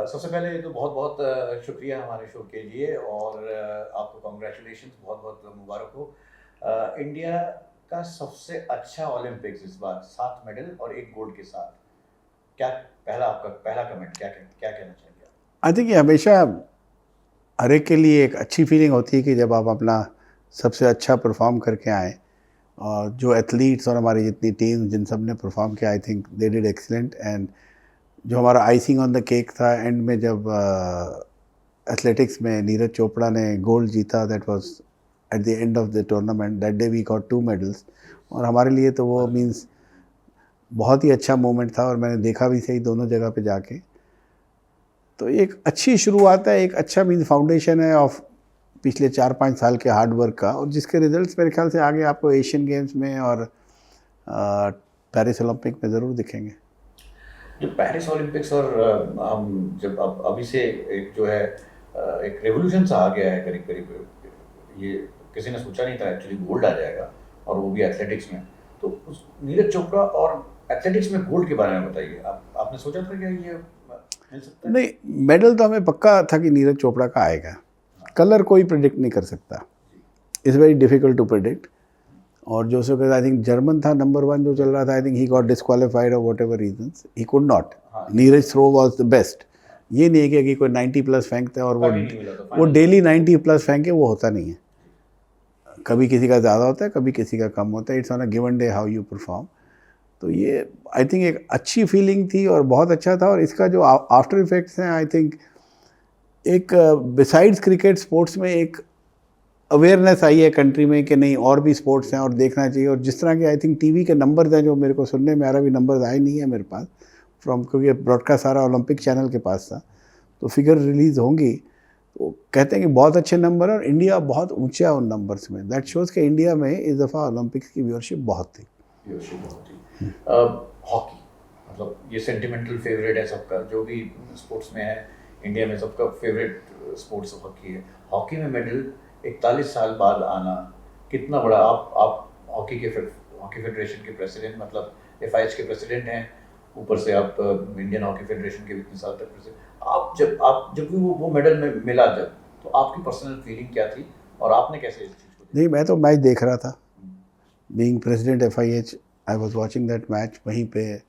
सबसे पहले तो बहुत बहुत शुक्रिया हमारे शो के लिए और आपको कॉन्ग्रेचुलेशंस, बहुत बहुत मुबारक हो। इंडिया का सबसे अच्छा ओलंपिक्स इस बार 7 मेडल और 1 गोल्ड के साथ। क्या पहला आपका पहला कमेंट क्या क्या कहना चाहेंगे आप? आई थिंक ये हमेशा हर एक के लिए एक अच्छी फीलिंग होती है कि जब आप अपना सबसे अच्छा परफॉर्म करके आए। और जो एथलीट्स और हमारी जितनी टीम जिन सब ने परफॉर्म किया, I think they did excellent. And जो हमारा आइसिंग ऑन द केक था एंड में, जब एथलेटिक्स में नीरज चोपड़ा ने गोल्ड जीता, that was at the end of the tournament. That day we got 2 medals. और हमारे लिए तो वो मीन्स बहुत ही अच्छा मोमेंट था, और मैंने देखा भी सही दोनों जगह पे जाके। तो एक अच्छी शुरुआत है, एक अच्छा मीन फाउंडेशन है ऑफ पिछले 4-5 साल के हार्ड वर्क का, और जिसके रिजल्ट्स मेरे ख्याल से आगे आपको एशियन गेम्स में और पेरिस ओलंपिक में ज़रूर दिखेंगे। जो पेरिस ओलंपिक्स और हम जब अब अभी से एक जो है एक रेवोल्यूशन सा आ गया है करीब करीब। ये किसी ने सोचा नहीं था एक्चुअली गोल्ड आ जाएगा, और वो भी एथलेटिक्स में। तो उस नीरज चोपड़ा और एथलेटिक्स में गोल्ड के बारे में बताइए। आपने सोचा था कि ये मिल सकता है? नहीं, मेडल तो हमें पक्का था कि नीरज चोपड़ा का आएगा। कलर कोई प्रिडिक्ट नहीं कर सकता, is very difficult to predict. और जो सो आई थिंक जर्मन था नंबर 1 जो चल रहा था, I think he got disqualified और whatever reasons he could not. Neeraj throw was the best. ये नहीं है कि कोई 90 प्लस फेंकते हैं और वो डेली 90 प्लस फेंके, वो होता नहीं है। कभी किसी का ज़्यादा होता है, कभी किसी का कम होता है। It's on a given day how you perform. तो ये आई थिंक एक अच्छी फीलिंग थी और बहुत अच्छा था। और इसका जो आफ्टर इफेक्ट्स हैं, आई थिंक एक बिसाइड्स क्रिकेट स्पोर्ट्स में एक अवेयरनेस आई है कंट्री में कि नहीं और भी स्पोर्ट्स हैं और देखना चाहिए। और जिस तरह के आई थिंक टीवी के नंबर्स हैं, जो मेरे को सुनने में आ रहा, भी नंबर्स आए नहीं है मेरे पास फ्रॉम, क्योंकि ब्रॉडकास्ट सारा ओलंपिक चैनल के पास था। तो फिगर रिलीज़ होंगी, तो कहते हैं कि बहुत अच्छे नंबर है और इंडिया बहुत ऊंचा है उन नंबर्स में। दैट शोज़ कि इंडिया में इस दफ़ा ओलंपिक्स की व्यूअरशिप बहुत थी। हॉकी मतलब ये सेंटिमेंटल फेवरेट है सबका, जो भी स्पोर्ट्स में है इंडिया में सबका फेवरेट स्पोर्ट्स हॉकी है। हॉकी में मेडल 41 साल बाद आना कितना बड़ा। आप हॉकी फेडरेशन के प्रेसिडेंट, मतलब FIH के प्रेसिडेंट हैं, ऊपर से आप इंडियन हॉकी फेडरेशन के इतने साल तक प्रेसिडेंट। आप जब भी वो मेडल में मिला, जब तो आपकी पर्सनल फीलिंग क्या थी और आपने कैसे इस चीज़ को नहीं, मैं तो मैच देख रहा था। Being president FIH, I was watching that match वहीं पे।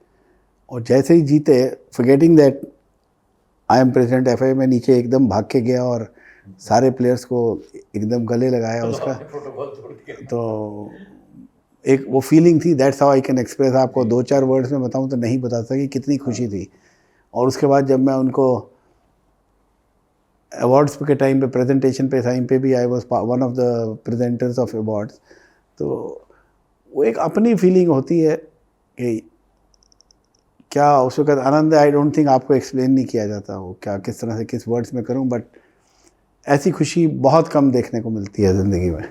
और जैसे ही जीते, forgetting that I am president FIH, में नीचे एकदम भाग के गया और सारे प्लेयर्स को एकदम गले लगाया उसका। तो एक वो फीलिंग थी, that's how I can express. आपको 2-4 वर्ड्स में बताऊं तो नहीं बता सकी कितनी खुशी थी। और उसके बाद जब मैं उनको अवार्ड्स के टाइम पे, प्रेजेंटेशन पे टाइम पे भी I was one of the presenters of awards. तो वो एक अपनी फीलिंग होती है कि क्या उस वक्त आनंद है। आई डोंट थिंक आपको एक्सप्लेन नहीं किया जाता वो क्या, किस तरह से, किस वर्ड्स में करूं। बट ऐसी खुशी बहुत कम देखने को मिलती है ज़िंदगी में।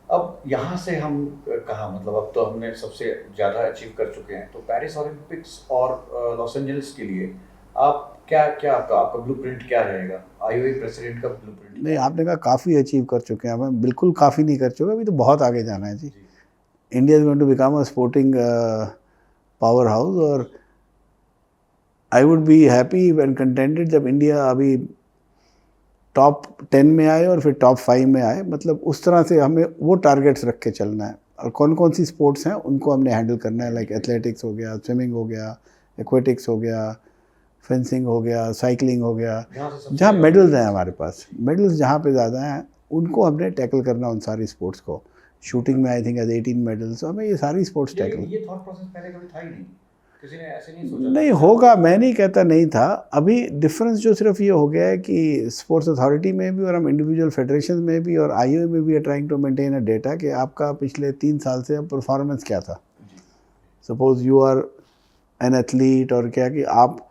अब यहाँ से हम कहाँ, मतलब अब तो हमने सबसे ज़्यादा अचीव कर चुके हैं। तो पेरिस ओलंपिक्स और लॉस एंजल्स के लिए आप क्या क्या आपका ब्लूप्रिंट क्या रहेगा? IOC प्रेसिडेंट का ब्लूप्रिंट? नहीं, आपने कहा काफ़ी अचीव कर चुके हैं, हमें बिल्कुल काफ़ी नहीं कर चुके, अभी तो बहुत आगे जाना है जी। India is going to become a sporting powerhouse. और I would be happy and contented जब इंडिया अभी टॉप 10 में आए और फिर टॉप 5 में आए। मतलब उस तरह से हमें वो टारगेट्स रख के चलना है। और कौन कौन सी स्पोर्ट्स हैं उनको हमने हैंडल करना है, लाइक एथलेटिक्स हो गया, स्विमिंग हो गया, एक्वेटिक्स हो गया, फेंसिंग हो गया, साइकिलिंग हो गया। जहाँ मेडल्स हैं हमारे पास, मेडल्स जहाँ पे ज़्यादा हैं उनको हमने टैकल करना, उन सारी स्पोर्ट्स को। शूटिंग में आई थिंक 18 मेडल्स, हमें ये सारी स्पोर्ट्स टैकल। ये थॉट प्रोसेस पहले कभी था ही नहीं, किसी ने ऐसे नहीं सोचा? नहीं होगा, मैं नहीं कहता नहीं था। अभी डिफरेंस जो सिर्फ ये हो गया है कि स्पोर्ट्स अथॉरिटी में भी और हम इंडिविजुअल फेडरेशन में भी और IOA में भी है trying to maintain a data कि आपका पिछले 3 साल से परफॉर्मेंस क्या था। Suppose you are an athlete, और क्या कि आप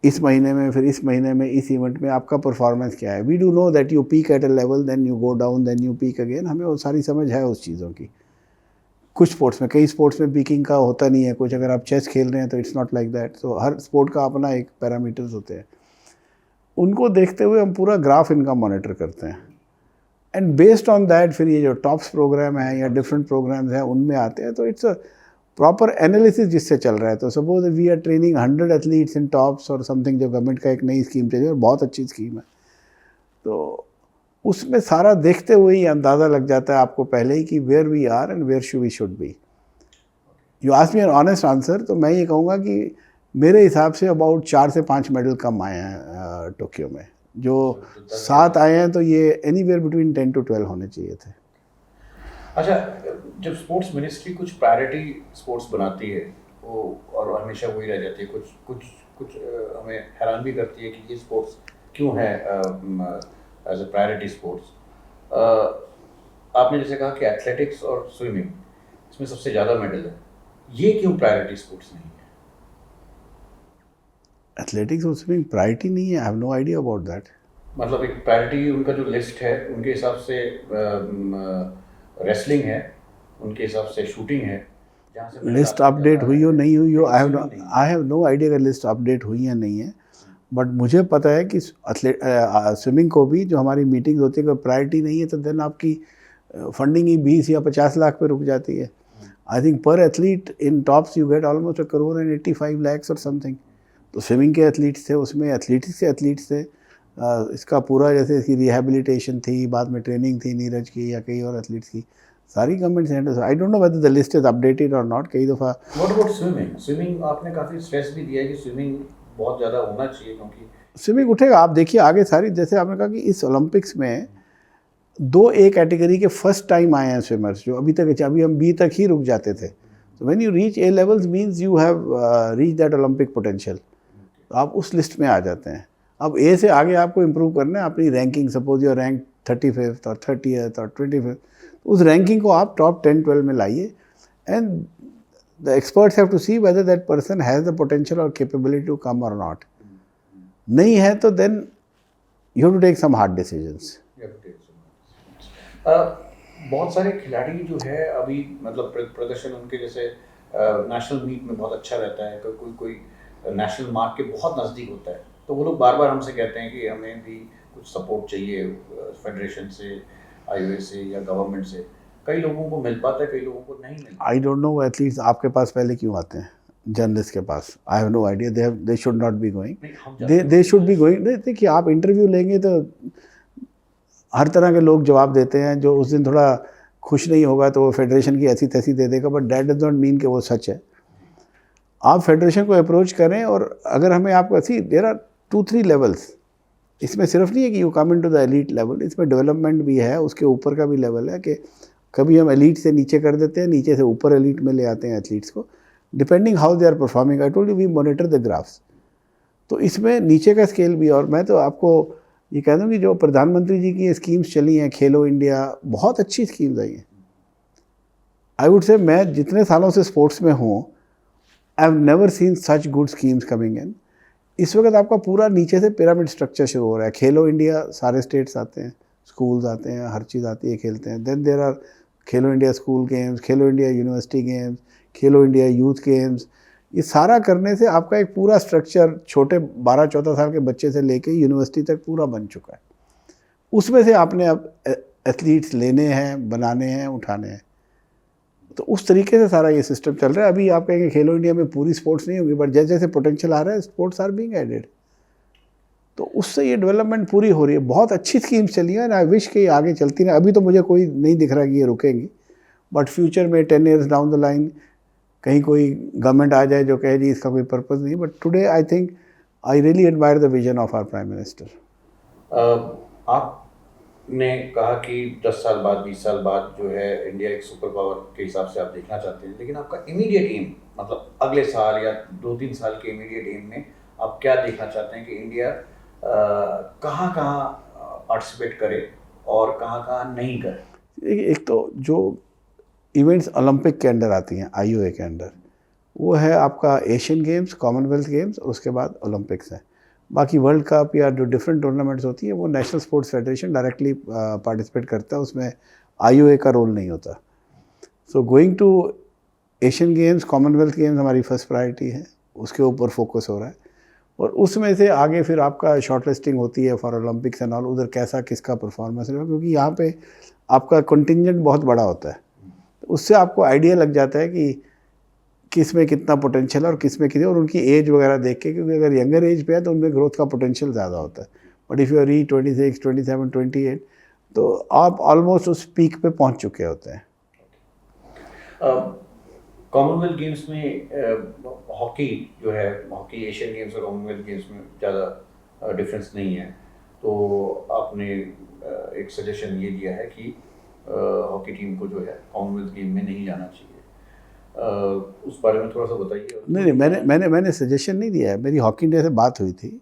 इस महीने में, फिर इस महीने में, इस इवेंट में आपका परफॉर्मेंस क्या है। We do know that you peak at a level, then you go down, then you peak again. हमें वो सारी समझ है उस चीज़ों की। कुछ स्पोर्ट्स में, कई स्पोर्ट्स में पीकिंग का होता नहीं है कुछ। अगर आप चेस खेल रहे हैं तो इट्स नॉट लाइक दैट। तो हर स्पोर्ट का अपना एक पैरामीटर्स होते हैं, उनको देखते हुए हम पूरा ग्राफ इनका मॉनिटर करते हैं। एंड बेस्ड ऑन दैट फिर ये जो टॉप्स प्रोग्राम है या डिफरेंट प्रोग्राम्स हैं उनमें आते हैं। तो इट्स प्रॉपर एनालिसिस जिससे चल रहा है। तो suppose we are training 100 athletes in TOPS और समथिंग, जो गवर्नमेंट का एक नई स्कीम चली और बहुत अच्छी स्कीम है, तो उसमें सारा देखते हुए ही अंदाज़ा लग जाता है आपको पहले ही कि where we are and where we should be. You ask me an honest answer, तो मैं ये कहूँगा कि मेरे हिसाब से अबाउट 4 से 5 मेडल कम आए हैं टोक्यो में। जो 7 आए हैं तो ये एनीवेयर बिटवीन 10 to 12 होने चाहिए थे। अच्छा, जब स्पोर्ट्स मिनिस्ट्री कुछ प्रायोरिटी स्पोर्ट्स बनाती है वो और हमेशा वही रह जाती है, कुछ कुछ कुछ हमें हैरान भी करती है कि ये स्पोर्ट्स क्यों है एज ए प्रायोरिटी स्पोर्ट्स। आपने जैसे कहा कि एथलेटिक्स और स्विमिंग इसमें सबसे ज़्यादा मेडल है, ये क्यों प्रायोरिटी स्पोर्ट्स नहीं है? एथलेटिक्स और स्विमिंग प्रायोरिटी नहीं है, I have no idea about that. मतलब एक प्रायोरिटी उनका जो लिस्ट है उनके हिसाब से रेसलिंग है, उनके हिसाब से शूटिंग है, जहाँ से लिस्ट अपडेट हुई हो नहीं हुई हो, आई हैव नो आइडिया अगर लिस्ट अपडेट हुई है नहीं है, बट मुझे पता है कि स्विमिंग को भी जो हमारी मीटिंग होती है अगर प्रायोरिटी नहीं है तो देन आपकी फंडिंग ही 20 या 50 लाख पे रुक जाती है। आई थिंक पर athlete in tops you get almost 1.85 crore और समथिंग। तो स्विमिंग के एथलीट्स थे, उसमें एथलीट्स थे, इसका पूरा जैसे इसकी रिहेबिलिटेशन थी, बाद में ट्रेनिंग थी नीरज की या कई और एथलीट्स की, सारी government handles. I don't know whether the list is updated और नॉट। कई दफ़ा व्हाट अबाउट स्विमिंग? स्विमिंग आपने काफ़ी स्ट्रेस भी दिया है कि स्विमिंग बहुत ज़्यादा होना चाहिए, क्योंकि स्विमिंग उठेगा। आप देखिए आगे सारी, जैसे आपने कहा कि इस ओलंपिक्स में 2A कैटेगरी के फर्स्ट टाइम आए हैं स्विमर्स, जो अभी हम B तक ही रुक जाते थे। तो when you reach A levels means you have reach that Olympic potential, तो आप उस लिस्ट में आ जाते हैं। अब A से आगे आपको इम्प्रूव करना है अपनी ranking. Suppose your rank 35th और 30th और 25th, उस रैंकिंग को आप टॉप 10-12 में लाइए and the experts have to see whether that person has the potential और कैपेबिलिटी टू कम और नॉट। नहीं है तो then you have to take some hard decisions. बहुत सारे खिलाड़ी जो है अभी मतलब प्रदर्शन उनके जैसे नेशनल मीट में बहुत अच्छा रहता है, कोई नेशनल मार्क के बहुत नज़दीक होता है, तो वो लोग बार बार हमसे कहते हैं कि हमें भी कुछ सपोर्ट चाहिए फेडरेशन से, IOA से या गवर्नमेंट से। कई लोगों को मिल पाता है, कई लोगों को नहीं मिलता। आई डोंट नो एथलीट्स आपके पास पहले क्यों आते हैं, जर्नलिस्ट के पास। I have no idea, they should not be going, they should be going. देखिए आप इंटरव्यू लेंगे तो हर तरह के लोग जवाब देते हैं। जो उस दिन थोड़ा खुश नहीं होगा तो वो फेडरेशन की ऐसी तैसी दे देगा, but that does not mean कि वो सच है। आप फेडरेशन को अप्रोच करें, और अगर हमें आपको ऐसी, देयर आर 2-3 लेवल्स, इसमें सिर्फ नहीं है कि you come in to the elite level, इसमें डेवलपमेंट भी है, उसके ऊपर का भी लेवल है कि कभी हम एलीट से नीचे कर देते हैं, नीचे से ऊपर एलीट में ले आते हैं एथलीट्स को, depending how they are performing. I told you we monitor the graphs. तो इसमें नीचे का स्केल भी। और मैं तो आपको ये कह दूँ कि जो प्रधानमंत्री जी की ये स्कीम्स चली हैं, खेलो इंडिया, बहुत अच्छी स्कीम्स आई हैं। आई वुड से मैं जितने सालों से स्पोर्ट्स में हूँ, I have never seen such good schemes coming in. इस वक्त आपका पूरा नीचे से पिरामिड स्ट्रक्चर शुरू हो रहा है। खेलो इंडिया, सारे स्टेट्स आते हैं, स्कूल्स आते हैं, हर चीज़ आती है, खेलते हैं। Then there are Khelo India school games, Khelo India university games, Khelo India youth games. ये सारा करने से आपका एक पूरा स्ट्रक्चर छोटे 12-14 साल के बच्चे से लेके यूनिवर्सिटी तक पूरा बन चुका है। उसमें से आपने अब एथलीट्स लेने हैं, बनाने हैं, उठाने हैं। तो उस तरीके से सारा ये सिस्टम चल रहा है। अभी आप कहेंगे खेलो इंडिया में पूरी स्पोर्ट्स नहीं होगी, बट जैसे जैसे पोटेंशियल आ रहा है स्पोर्ट्स आर बीइंग एडेड, तो उससे ये डेवलपमेंट पूरी हो रही है। बहुत अच्छी स्कीम्स चली हैं, आई विश कि आगे चलती रहे। अभी तो मुझे कोई नहीं दिख रहा कि ये रुकेंगी, बट फ्यूचर में 10 years डाउन द लाइन कहीं कोई गवर्नमेंट आ जाए जो कहे जी इसका कोई पर्पज़ नहीं। But today I think I really admire the vision of our prime minister. आपने कहा कि 10 साल बाद, 20 साल बाद जो है इंडिया एक सुपर पावर के हिसाब से आप देखना चाहते हैं, लेकिन आपका इमीडिएट एम, मतलब अगले साल या 2-3 साल के इमीडिएट एम में आप क्या देखना चाहते हैं कि इंडिया कहाँ कहाँ पार्टिसिपेट करे और कहाँ कहाँ नहीं करे? एक तो जो इवेंट्स ओलंपिक के अंडर आती हैं, IOA के अंडर, वो है आपका एशियन गेम्स, कॉमनवेल्थ गेम्स, और उसके बाद ओलंपिक्स है। बाकी वर्ल्ड कप या जो डिफरेंट टूर्नामेंट्स होती हैं वो national sports federation directly participate करता है, उसमें IOA का रोल नहीं होता। So going to Asian games, commonwealth games हमारी फर्स्ट प्रायोरिटी है, उसके ऊपर फोकस हो रहा है। और उसमें से आगे फिर आपका शॉर्ट लिस्टिंग होती है फॉर ओलंपिक्स एंड ऑल, उधर कैसा किसका परफॉर्मेंस रहेगा, क्योंकि यहाँ पे आपका कंटिजेंट बहुत बड़ा होता है। तो उससे आपको आइडिया लग जाता है कि किस में कितना पोटेंशियल है और किस में कितने, और उनकी एज वगैरह देख के, क्योंकि अगर यंगर एज पे है तो उनमें ग्रोथ का पोटेंशियल ज़्यादा होता है। बट इफ़ यू आर 26, 27, 28 तो आप ऑलमोस्ट उस पीक पे पहुंच चुके होते हैं। कॉमनवेल्थ गेम्स में हॉकी जो है, हॉकी एशियन गेम्स और कॉमनवेल्थ गेम्स में ज़्यादा डिफरेंस नहीं है, तो आपने एक सजेशन ये दिया है कि हॉकी टीम को जो है कॉमनवेल्थ गेम में नहीं जाना चाहिए। उस बारे में थोड़ा सा बताइए। नहीं, मैंने सजेशन नहीं दिया है, मेरी हॉकी इंडिया से बात हुई थी।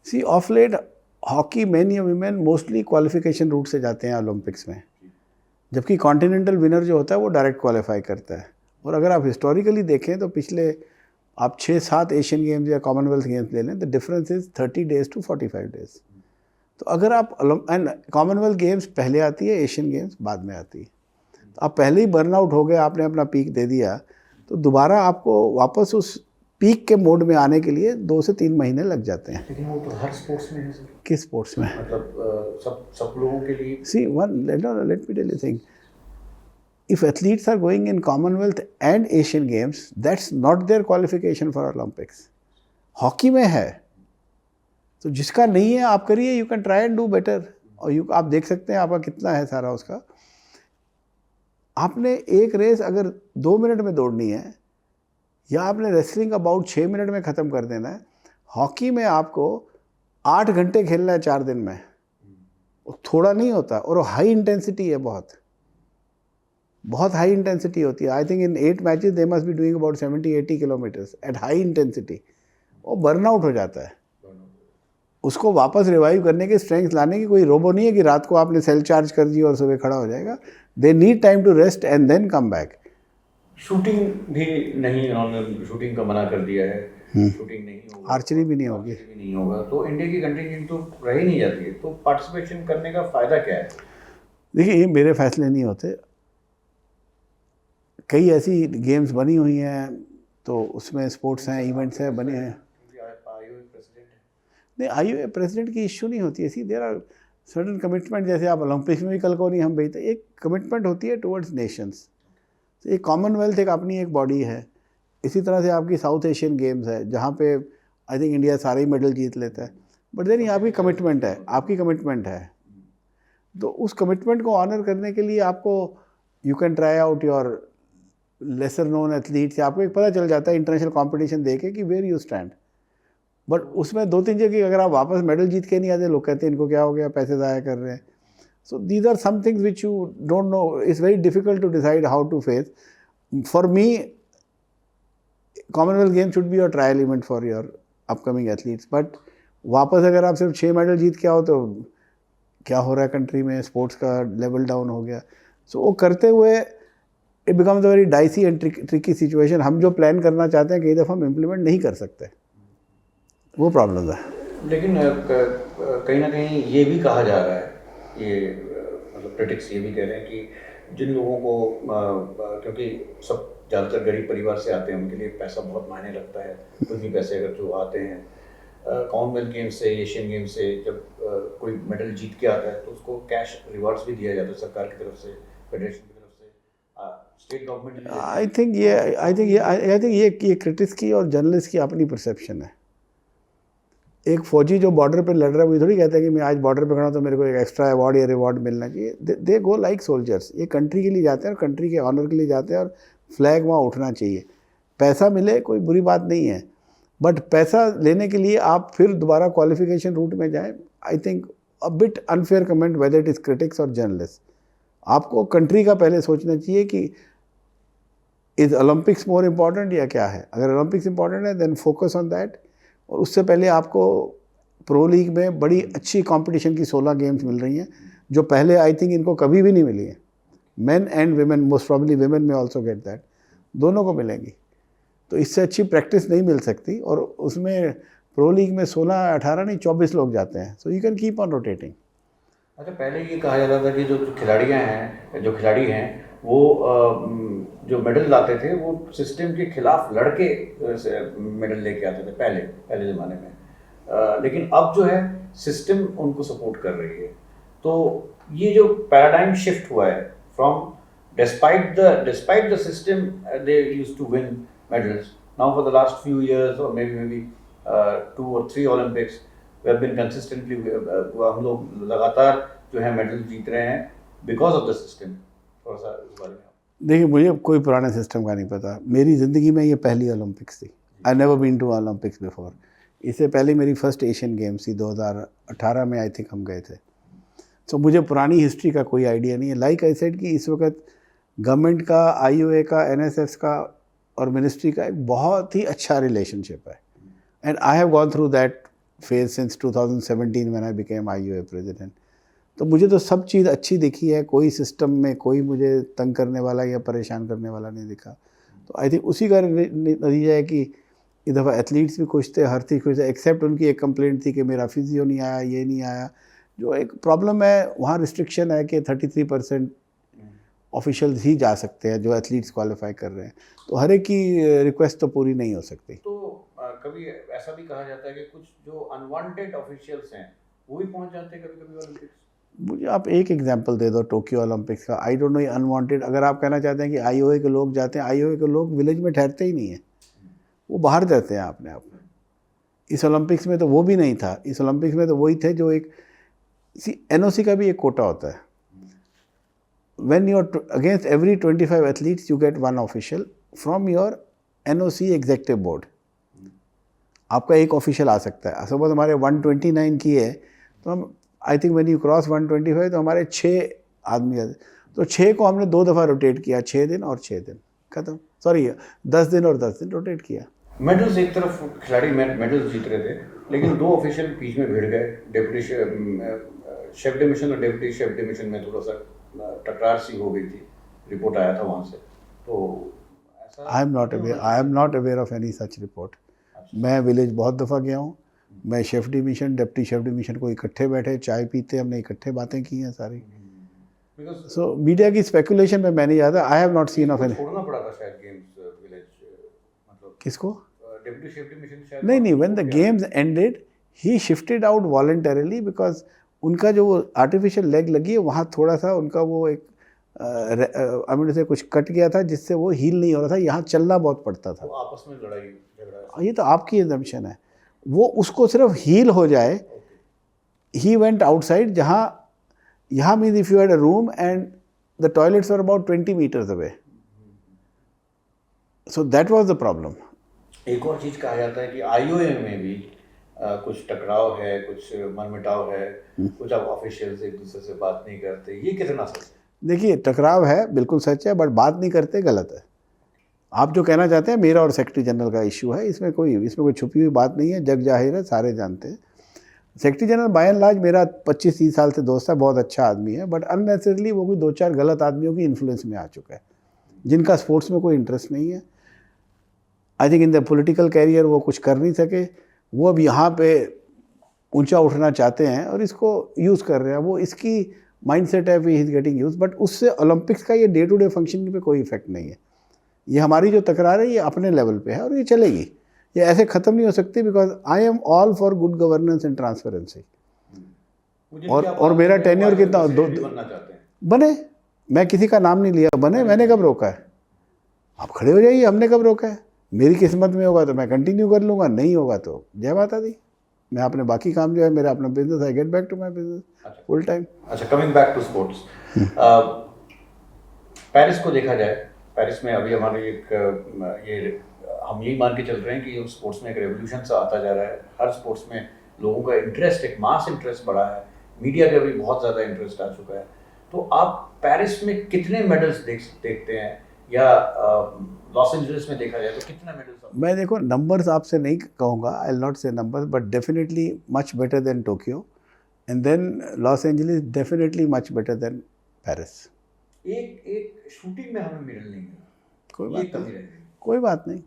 सी ऑफ लेट हॉकी मेन या वीमेन मोस्टली क्वालिफिकेशन रूट से जाते हैं ओलंपिक्स में, जबकि कॉन्टिनेंटल विनर जो होता है वो डायरेक्ट क्वालिफाई करता है। और अगर आप हिस्टोरिकली देखें तो पिछले आप 6-7 एशियन गेम्स या कॉमनवेल्थ गेम्स ले लें, the difference is 30 days to 45 days. तो अगर आप एंड कॉमनवेल्थ गेम्स पहले आती है, एशियन गेम्स बाद में आती है, तो आप पहले ही बर्नआउट हो गए, आपने अपना पीक दे दिया, तो दोबारा आपको वापस उस पीक के मोड में आने के लिए 2 से 3 महीने लग जाते हैं। लेकिन वो तो हर स्पोर्ट्स में है सर। किस स्पोर्ट्स में? मतलब सब लोगों के लिए। See let me tell you thing, if athletes are going in Commonwealth and Asian Games, that's not their qualification for Olympics. Hockey में है, तो जिसका नहीं है आप करिए, you can try and do better. और आप देख सकते हैं आपका कितना है सारा उसका। आपने एक रेस अगर 2 मिनट में दौड़नी है, या आपने रेसलिंग अबाउट 6 मिनट में ख़त्म कर देना है, हॉकी में आपको 8 घंटे खेलना है 4 दिन में, थोड़ा नहीं होता। और हाई इंटेंसिटी है, बहुत हाई इंटेंसिटी होती है। I think in 8 matches they must be doing about 70-80 kilometres at high intensity. वो बर्नआउट हो जाता है। उसको वापस रिवाइव करने की, स्ट्रेंथ लाने की कोई रोबो नहीं है कि रात को आपने सेल चार्ज कर दी और सुबह खड़ा हो जाएगा। They need time to rest and then come back. Shooting भी नहीं, उन्होंने शूटिंग का मना कर दिया है। शूटिंग नहीं होगा, आर्चरी भी नहीं होगी, भी नहीं होगा, तो इंडिया की कंटिजेंट तो रह ही नहीं जाती है। तो पार्टिसिपेशन करने का फ़ायदा क्या है? देखिए, ये मेरे फैसले नहीं होते। कई ऐसी गेम्स बनी हुई हैं, तो उसमें स्पोर्ट्स हैं, इवेंट्स हैं, बने हैं। नहीं, IOA प्रेसिडेंट की इश्यू नहीं होती है। सी देयर आर सर्टन कमिटमेंट, जैसे आप ओलंपिक्स में भी कल को नहीं हम भेजते, एक कमिटमेंट होती है टुवर्ड्स नेशंस। तो एक कॉमनवेल्थ एक अपनी एक बॉडी है। इसी तरह से आपकी साउथ एशियन गेम्स है, जहाँ पे आई थिंक इंडिया सारे ही मेडल जीत लेता है। बट देन आपकी कमिटमेंट है, आपकी कमिटमेंट है, तो उस कमिटमेंट को ऑनर करने के लिए आपको you can try out your lesser known athletes. आपको एक पता चल जाता है इंटरनेशनल कंपटीशन देके कि वेयर यू स्टैंड। बट उसमें 2-3 जगह अगर आप वापस मेडल जीत के नहीं आते, लोग कहते हैं इनको क्या हो गया, पैसे ज़ाया कर रहे हैं। So these are some things which you don't know, it's very difficult to decide how to face. For me commonwealth game should be your trial event for your upcoming athletes. But वापस अगर आप सिर्फ 6 medal जीत के आओ तो क्या हो रहा है कंट्री में, स्पोर्ट्स का लेवल डाउन हो गया। सो वो करते हुए it becomes a very dicey and tricky situation. हम जो प्लान करना चाहते हैं कई दफ़ा हम इम्प्लीमेंट नहीं कर सकते, वो प्रॉब्लम है। लेकिन कहीं ना कहीं ये भी कहा जा रहा है, ये मतलब क्रिटिक्स ये भी कह रहे हैं कि जिन लोगों को क्योंकि सब ज़्यादातर गरीब परिवार से आते हैं, उनके लिए पैसा बहुत मायने रखता है। कुछ भी पैसे अगर जो आते हैं कॉमनवेल्थ गेम्स से, एशियन गेम्स से, जब कोई मेडल जीत के आता है तो उसको कैश रिवार्ड्स भी दिया जाता है सरकार की तरफ से, फेडरेशन की तरफ से, स्टेट गवर्नमेंट। आई थिंक ये क्रिटिक्स की और जर्नलिस्ट की अपनी परसेप्शन है। एक फौजी जो बॉर्डर पे लड़ रहा है वो थोड़ी कहता है कि मैं आज बॉर्डर पे खड़ा हूँ तो मेरे को एक एक्स्ट्रा अवार्ड या रिवॉर्ड मिलना चाहिए। दे गो लाइक सोल्जर्स। ये कंट्री के लिए जाते हैं और कंट्री के ऑनर के लिए जाते हैं, और फ्लैग वहाँ उठना चाहिए। पैसा मिले कोई बुरी बात नहीं है, बट पैसा लेने के लिए आप फिर दोबारा क्वालिफिकेशन रूट में जाएं। I think a bit unfair comment whether it is critics और जर्नलिस्ट। आपको कंट्री का पहले सोचना चाहिए कि इज़ ओलंपिक्स मोर इम्पॉर्टेंट या क्या है। अगर ओलंपिक्स इम्पॉर्टेंट है देन फोकस ऑन दैट। और उससे पहले आपको प्रो लीग में बड़ी अच्छी कंपटीशन की 16 गेम्स मिल रही हैं, जो पहले आई थिंक इनको कभी भी नहीं मिली है। Main and women, most probably women में ऑल्सो गेट दैट, दोनों को मिलेंगी। तो इससे अच्छी प्रैक्टिस नहीं मिल सकती। और उसमें प्रो लीग में 16, 18 नहीं 24 लोग जाते हैं। So you can keep on rotating. अच्छा, पहले ये कहा जाता था कि जो खिलाड़ी हैं वो जो मेडल लाते थे वो सिस्टम के खिलाफ लड़के मेडल लेके आते थे पहले ज़माने में। लेकिन अब जो है सिस्टम उनको सपोर्ट कर रही है। तो ये जो पैराडाइम शिफ्ट हुआ है from despite the system, they used to win medals. Now for the last few years, or maybe 2 or 3 Olympics, we have been consistently हम लोग लगातार जो है मेडल जीत रहे हैं because of the system. थोड़ा सा इस बारे में देखिए, मुझे कोई पुराने सिस्टम का नहीं पता। मेरी ज़िंदगी में ये पहली ओलंपिक्स थी। I never been to Olympics before. इससे पहले मेरी फर्स्ट एशियन गेम्स थी 2018 में, आई थिंक हम गए थे। तो मुझे पुरानी हिस्ट्री का कोई आइडिया नहीं है। लाइक आई सेड कि इस वक्त गवर्नमेंट का, IOA का, NSS का और मिनिस्ट्री का एक बहुत ही अच्छा रिलेशनशिप है। And I have gone through that phase since 2017 when I became IOA president. तो मुझे तो सब चीज़ अच्छी दिखी है। कोई सिस्टम में कोई मुझे तंग करने वाला या परेशान करने वाला नहीं दिखा। तो आई थिंक उसी का नतीजा है कि इस दफ़ा एथलीट्स भी खुश थे, हर चीज़ खुश थे, एक्सेप्ट उनकी एक कंप्लेंट थी कि मेरा फिजियो नहीं आया, ये नहीं आया। जो एक प्रॉब्लम है, वहाँ रिस्ट्रिक्शन है कि 33% ऑफिशियल्स ही जा सकते हैं जो एथलीट्स क्वालिफाई कर रहे हैं। तो हर एक की रिक्वेस्ट तो पूरी नहीं हो सकती। तो कभी ऐसा भी कहा जाता है कि कुछ जो अनवांटेड ऑफिशियल्स हैं वो भी पहुंच जाते हैं कभी कभी ओलंपिक्स। मुझे आप एक एग्जांपल दे दो टोक्यो ओलंपिक्स का। आई डोंट नो ये अनवांटेड, अगर आप कहना चाहते हैं कि IOA के लोग जाते हैं, IOA के लोग विलेज में ठहरते ही नहीं है, वो बाहर जाते हैं अपने आप। इस ओलंपिक्स में तो वो भी नहीं था। इस ओलंपिक्स में तो वही थे जो एक NOC का भी एक कोटा होता है। When you are against every 25 athletes, you get one official from your NOC executive board. आपका एक ऑफिशियल आ सकता है। सपोज हमारे 129 की है, तो हम I think when you cross 125 तो हमारे 6 आदमी आते, तो 6 को हमने 2 दफ़ा रोटेट किया, 6 दिन और 6 दिन, खत्म। सॉरी 10 दिन और 10 दिन रोटेट किया। मेडल्स एक तरफ खिलाड़ी मेडल्स जीत रहे थे, लेकिन 2 ऑफिशियल बीच में भिड़ गए। डेप्यूटी शेफ डे मिशन और डेप्यूटी शेफ डे मिशन में थोड़ा सा टकरार सी हो गई थी, रिपोर्ट आया था वहाँ से। तो ऐसा I am not aware of any such report. मैं विलेज बहुत दफ़ा गया हूँ। मैं chef D mission, deputy chef D mission को इकट्ठे बैठे चाय पीते, हमने इकट्ठे बातें की हैं सारी। सो मीडिया की स्पेकुलेशन में मैं नहीं जाता। I have not seen of any. छोड़ना पड़ा था शायद गेम्स विलेज, मतलब किसको? डिप्टी शेफ डी मिशन शायद नहीं, when the games ended he shifted out voluntarily, because उनका जो वो आर्टिफिशियल लेग लगी है वहाँ थोड़ा सा उनका वो एक अमीन से कुछ कट गया था, जिससे वो हील नहीं हो रहा था। यहाँ चलना बहुत पड़ता था। वो आपस में लड़ाई झगड़ा, ये तो आपकी एजम्पशन है। वो उसको सिर्फ हील हो जाए, ही वेंट आउटसाइड, जहाँ यहाँ means if you had a room and the toilets were about 20 meters away, so that was the problem. एक और चीज़ कहा जाता है कि IOA में भी कुछ टकराव है, कुछ मनमुटाव है, कुछ अब ऑफिशियल्स एक दूसरे से बात नहीं करते। ये कितना सच है? देखिए, टकराव है, बिल्कुल सच है, बट बात नहीं करते गलत है। आप जो कहना चाहते हैं मेरा और सेक्रेटरी जनरल का इशू है, इसमें कोई छुपी हुई बात नहीं है, जग जाहिर है, सारे जानते हैं। Secretary general by and large मेरा 25-30 साल से दोस्त है, बहुत अच्छा आदमी है, बट अननेसेसरली वो कोई 2-4 गलत आदमियों की इन्फ्लुएंस में आ चुका है, जिनका स्पोर्ट्स में कोई इंटरेस्ट नहीं है। I think in the political career वो कुछ कर नहीं सके, वो अब यहाँ पे ऊंचा उठना चाहते हैं और इसको यूज़ कर रहे हैं। वो इसकी माइंडसेट है, he is getting use, but उससे ओलंपिक्स का ये डे टू डे फंक्शनिंग पे कोई इफेक्ट नहीं है। ये हमारी जो तकरार है ये अपने लेवल पे है और ये चलेगी, ये ऐसे ख़त्म नहीं हो सकती, because I am all for good governance and transparency. और मेरा टेन्योर कितना बने, मैं किसी का नाम नहीं लिया, बने, मैंने कब रोका है? आप खड़े हो जाइए, हमने कब रोका है? मेरी किस्मत में होगा तो मैं कंटिन्यू कर लूँगा, नहीं होगा तो जय माता दी। मैं अपने बाकी काम जो है, मेरा अपना business, I get back to my business full time. अच्छा, coming back to sports, Paris को देखा जाए, पेरिस में अभी हमारे ये हम यही मान के चल रहे हैं कि स्पोर्ट्स में एक रेवोल्यूशन सा आता जा रहा है। हर स्पोर्ट्स में लोगों का इंटरेस्ट, एक मास इंटरेस्ट बढ़ा है, मीडिया का भी बहुत ज़्यादा इंटरेस्ट आ चुका है। तो आप पेरिस में कितने मेडल्स देखते हैं, या लॉस एंजलिस में देखा जाए तो कितना मेडल्स? मैं देखो नंबर्स आपसे नहीं कहूँगा, I will not say numbers, but definitely much better than Tokyo, and then Los Angeles definitely much better than Paris. एक शूटिंग में हमें मेडल नहीं मिला, कोई बात नहीं,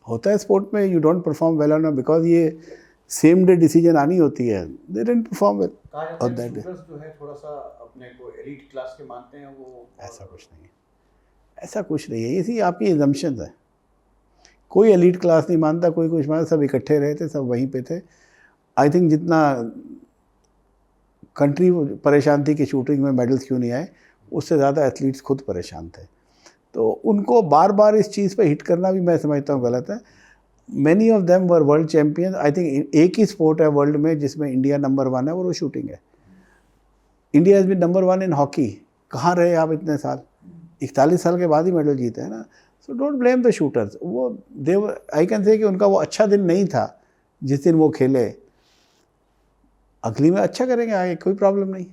होता है स्पोर्ट में। You don't perform well on, because ये सेम डे डिसीजन आनी होती है, they didn't perform well on that day. जो है थोड़ा सा अपने को एलीट क्लास के मानते हैं, वो ऐसा कुछ नहीं है, ऐसा कुछ नहीं है, इसी आपकी एजम्पशन है। कोई एलीट क्लास नहीं मानता, कोई कुछ मानता, सब इकट्ठे रहे थे, सब वहीं पे थे। आई थिंक जितना कंट्री परेशान थी कि शूटिंग में मेडल्स क्यों नहीं आए, उससे ज़्यादा एथलीट्स खुद परेशान थे। तो उनको बार बार इस चीज़ पे हिट करना भी मैं समझता हूँ गलत है। Many of them were world champion. I think एक ही स्पोर्ट है वर्ल्ड में जिसमें इंडिया नंबर 1 है और वो शूटिंग है। India has been number 1 in hockey. कहाँ रहे आप इतने साल? 41 साल के बाद ही मेडल जीते हैं ना। So don't blame the shooters. वो देव आई कैन से कि उनका वो अच्छा दिन नहीं था जिस दिन वो खेले। अगली में अच्छा करेंगे आगे, कोई प्रॉब्लम नहीं।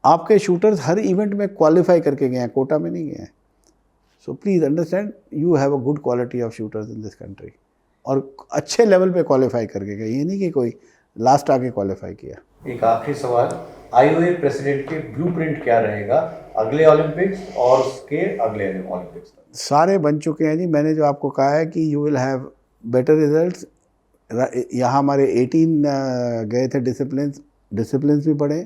आपके शूटर्स हर इवेंट में क्वालिफाई करके गए हैं, कोटा में नहीं गए हैं। So please understand, you have a good quality of shooters in this country, और अच्छे लेवल पे क्वालिफाई करके गए, ये नहीं कि कोई लास्ट आके क्वालिफाई किया। एक आखिरी सवाल, आईओए प्रेसिडेंट के ब्लूप्रिंट क्या रहेगा अगले ओलंपिक्स और उसके अगले ओलंपिक्स? सारे बन चुके हैं जी। मैंने जो आपको कहा है कि you will have better results. यहाँ हमारे 18 गए थे डिसिप्लिन्स भी बढ़े।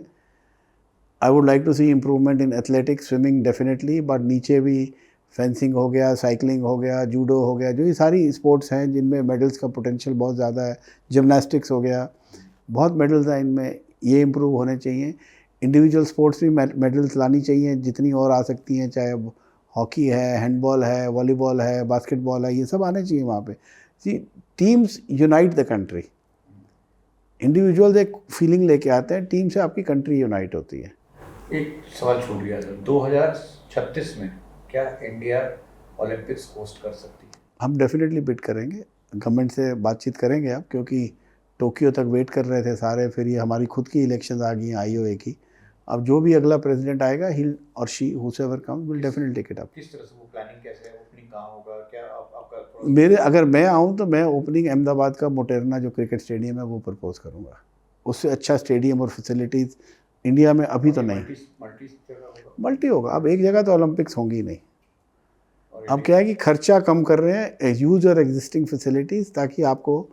I would like to see improvement in athletics, swimming definitely, but नीचे भी फेंसिंग हो गया, साइकिलिंग हो गया, जूडो हो गया, जो ये सारी स्पोर्ट्स हैं जिनमें मेडल्स का पोटेंशियल बहुत ज़्यादा है। जिमनास्टिक्स हो गया, बहुत मेडल्स हैं इनमें, ये इम्प्रूव होने चाहिए। इंडिविजुअल स्पोर्ट्स भी मेडल्स लानी चाहिए जितनी और आ सकती हैं, चाहे हॉकी है, हैंडबॉल है, वॉलीबॉल है, बास्केटबॉल है, ये सब आने चाहिए वहाँ पे। See teams unite the country. Individuals एक फीलिंग लेके आते हैं, टीम से आपकी कंट्री यूनाइट होती है। एक सवाल छूट गया था, 2036 में क्या इंडिया ओलंपिक्स होस्ट कर सकती है? हम डेफिनेटली बिड करेंगे, गवर्नमेंट से बातचीत करेंगे अब, क्योंकि टोक्यो तक वेट कर रहे थे सारे, फिर ये हमारी खुद की इलेक्शंस आ गई हैं आईओए की। अब जो भी अगला प्रेसिडेंट आएगा, ही और she whoever comes will definitely take it up. किस तरह से वो प्लानिंग कैसे है, ओपनिंग कहाँ होगा, क्या आपका अगर मैं आऊँ तो मैं ओपनिंग अहमदाबाद का मोटेरना जो क्रिकेट स्टेडियम है वो प्रपोज करूँगा। उससे अच्छा स्टेडियम और फैसिलिटीज़ इंडिया में अभी तो नहीं। मल्टी होगा। अब एक जगह तो ओलंपिक्स होंगी नहीं। अब क्या है कि खर्चा कम कर रहे हैं, यूज़ और एग्जिस्टिंग फैसिलिटीज़, ताकि आपको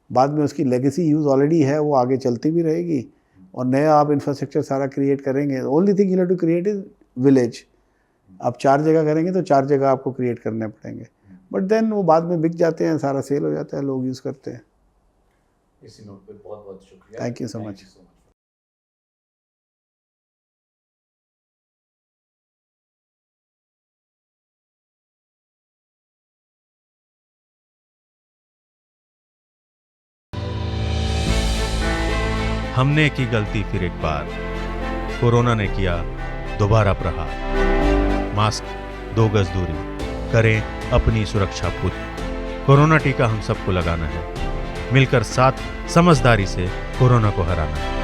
बाद में उसकी लेगेसी यूज़ ऑलरेडी है वो आगे चलती भी रहेगी, और नया आप इंफ्रास्ट्रक्चर सारा क्रिएट करेंगे। Only thing you have to create is village. आप 4 जगह करेंगे तो 4 जगह आपको क्रिएट करने पड़ेंगे, बट देन वो बाद में बिक जाते हैं, सारा सेल हो जाता है, लोग यूज़ करते हैं। इसी नोट पे बहुत बहुत शुक्रिया। Thank you so much. हमने की गलती फिर एक बार, कोरोना ने किया दोबारा प्रहार। मास्क, 2 गज दूरी, करें अपनी सुरक्षा पूरी। कोरोना टीका हम सबको लगाना है, मिलकर साथ समझदारी से कोरोना को हराना है।